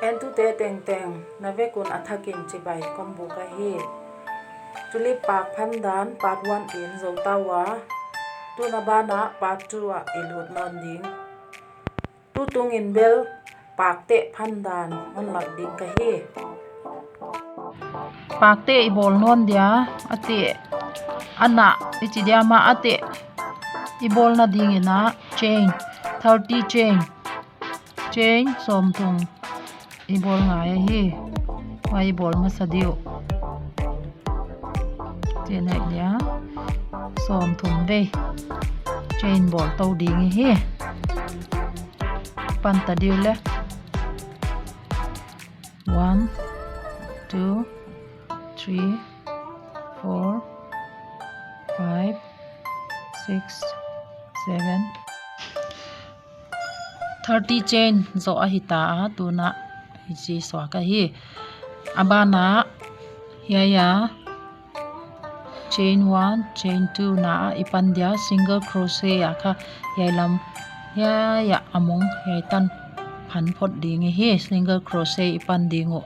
en tu te teng teng na ve kun athakin chi bai kombu ka hi tulip paak phandan part 1 in zo tawa tu na bana part 2 a ilut non ding tu tung in bel paak te phandan on mak ding ka hi paak te ibol non dia ate ana ichidia ma ate ibol na ding ina chain 30 chain som tung ibol ngai hi wai ibol ma sadio chen hai dia som tung ve chain bol tau ding hi pan ta diu le 1 2 3 4 5 6 7 30 chain zo a hita tuna hi swa ka hi abana ya chain 1 chain 2 na ipan dia single crochet ya kha yailam ya among yai tan phan phot ding hi single crochet ipan dingo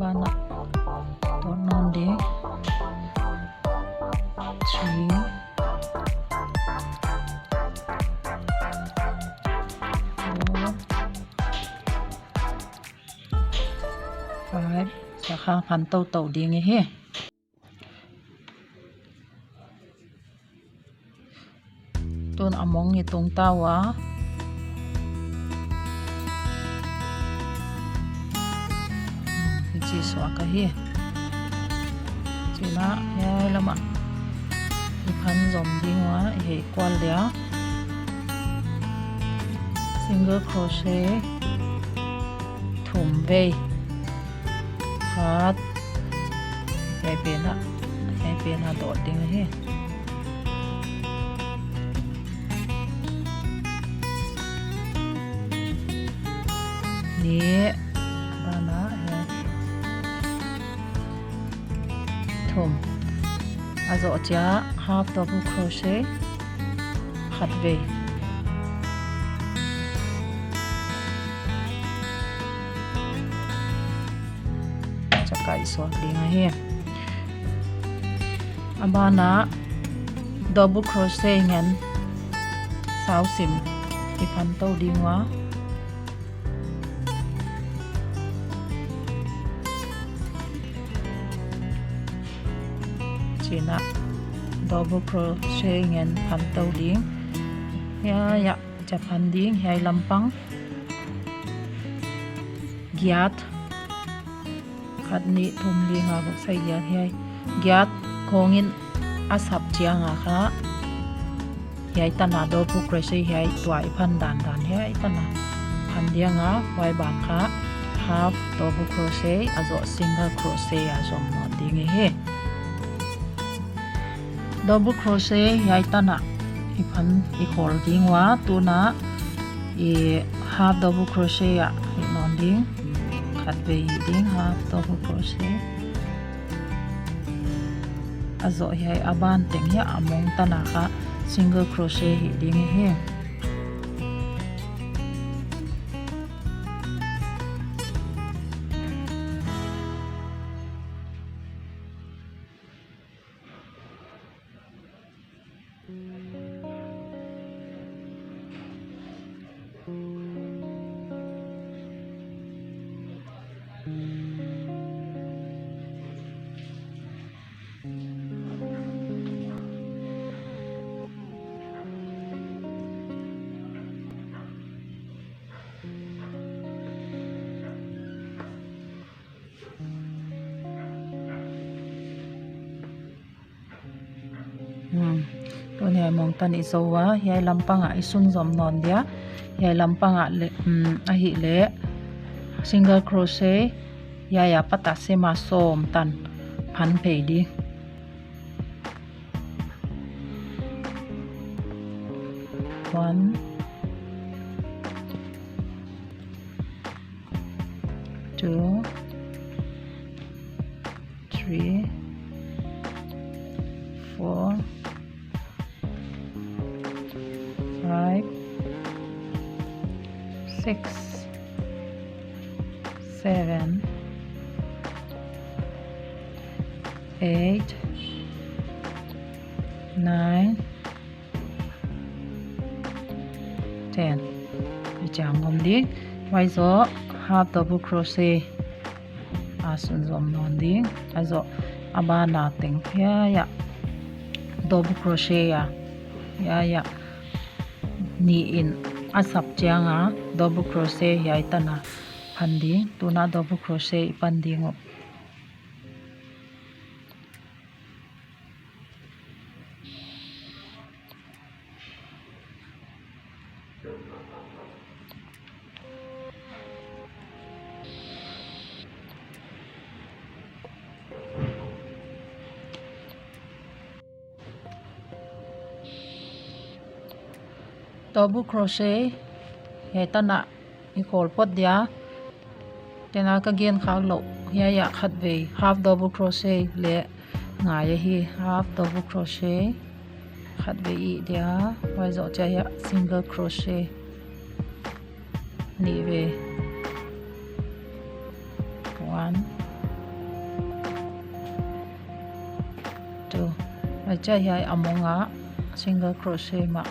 bana tot non de 3 4 5 sa khang phan tau ding he ton among ni tong tawa chi swa ka hi china ya lama i phan zom ding wa he kwal dia single crochet thum ve hat yai pena dot ding hi ni bana thum azo cha half double crochet khat ve chakai so ding he abana double crochet ngan sao sim i phan tau ding wa china double crochet ngan phan tau ding ya cha phan ding hai lampang giat khat ni thum li nga bok sai ya hai giat khongin asap chia nga kha yai tana double crochet hai twai phan dan hai tana phan dia nga wai ban kha half double crochet azo single crochet azom no ding he double crochet yai tana i phan i khol ding wa tuna i half double crochet ya i non ding khat ve ding half double crochet azo yai aban teng ya among tana kha single crochet hi ding he to ne mong tan i zowa yai lampanga isun zom non dia yai lampanga le a hi le single crochet ya pata se ma som tan phan phei di 1 2 3 4 5 6 7 8 9 10 chạm ngom đi quay gió half double crochet asun zom non đi ai gió aba na teng phia ya double crochet ya ni in asap chianga double crochet yai tana phandi tuna double crochet pandi ngop double crochet yai tana i khol pot dia tena ka gen khak lo ya khat ve half double crochet le nga ya hi half double crochet khat ve i dia wai zo cha ya single crochet ni ve 1 2 wai cha ya amonga single crochet ma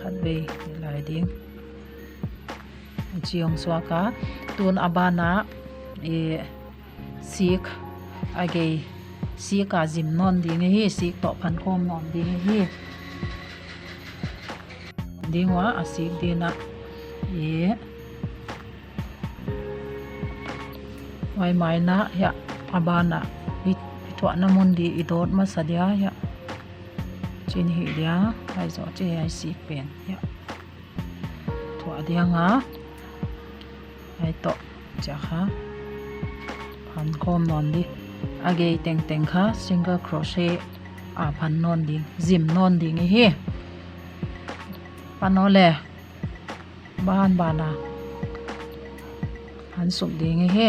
khat ve lai ding chiong swaka tun abana e sik age sika jim non ding hi sik to phan khom non ding hi dingwa asik dina e wai mai na ya abana i thwa na mon di i dot ma sadia ya chin hi dia ai zo che ai sik pen ya thwa dia nga ai to cha kha phan khom non di age teng teng kha single crochet a phan non ding jim non ding hi panole ban bana han sum ding hi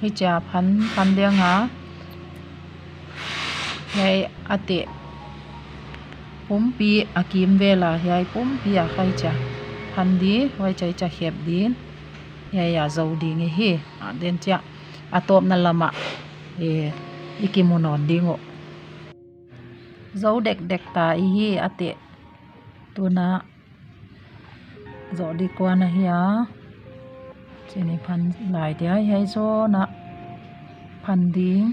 hi cha phan dia nga yai ate pumpi akim vela yai pumpi a khai cha phan di wai chai cha khep din yai ya zo ding hi a den cha atop na lama e ikimunon dingo zo dek dek ta hi ate tuna zo di kwa na hiya chini phan lai dia yai zo na phan ding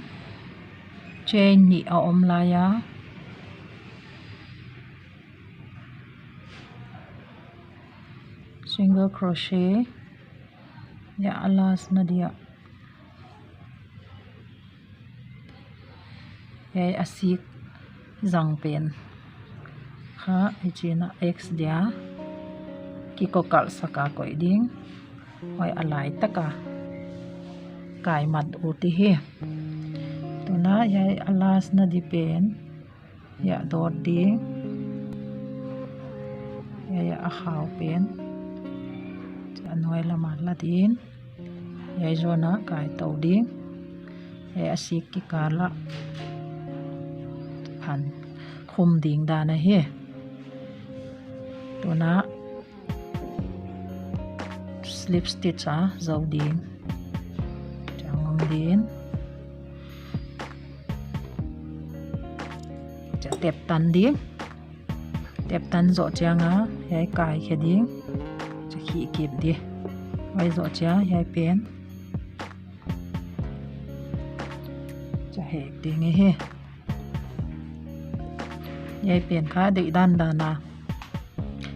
chain ni a om la ya single crochet ya alas na dia yai asik zang pen kha ichina x dia ki ko kal saka koi ding hoi alai taka kai mat uti hi tuna yai alas na di pen ya dot ding ya a khaw pen anoi lama la din yai zona kai tau ding yai asik ki kala phan khum ding da na hi tuna slip stitch dầu điện chọn ngón điện chả tẹp tan điện tẹp tan rõ chang yai cài khé điện chả khỉ kịp đi quay rõ chá yai pen chả hẹp đi nghe he yai pen khá đợi đan đà na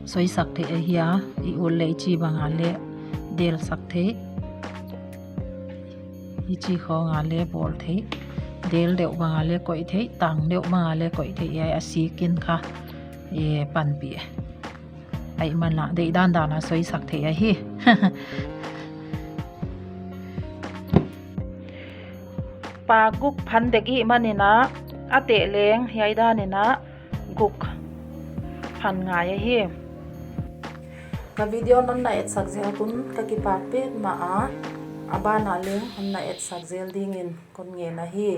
xoay sắc thế ấy hiá i ul lấy chi bằng ngà lệ del sắc thế i chi khó ngà lệ bol thế del deuh manga le koi thei tang deuh manga le koi thei ai asikin kha pan pi ai mana dei dan dana soi sak thei ai hi pa guk phan deki manina ate leng yai danina guk phan ngai ai hi ka video non na et sak zel kun ka ki pak pet ma a abana leng hon na et sak zel dingin kon nge na hi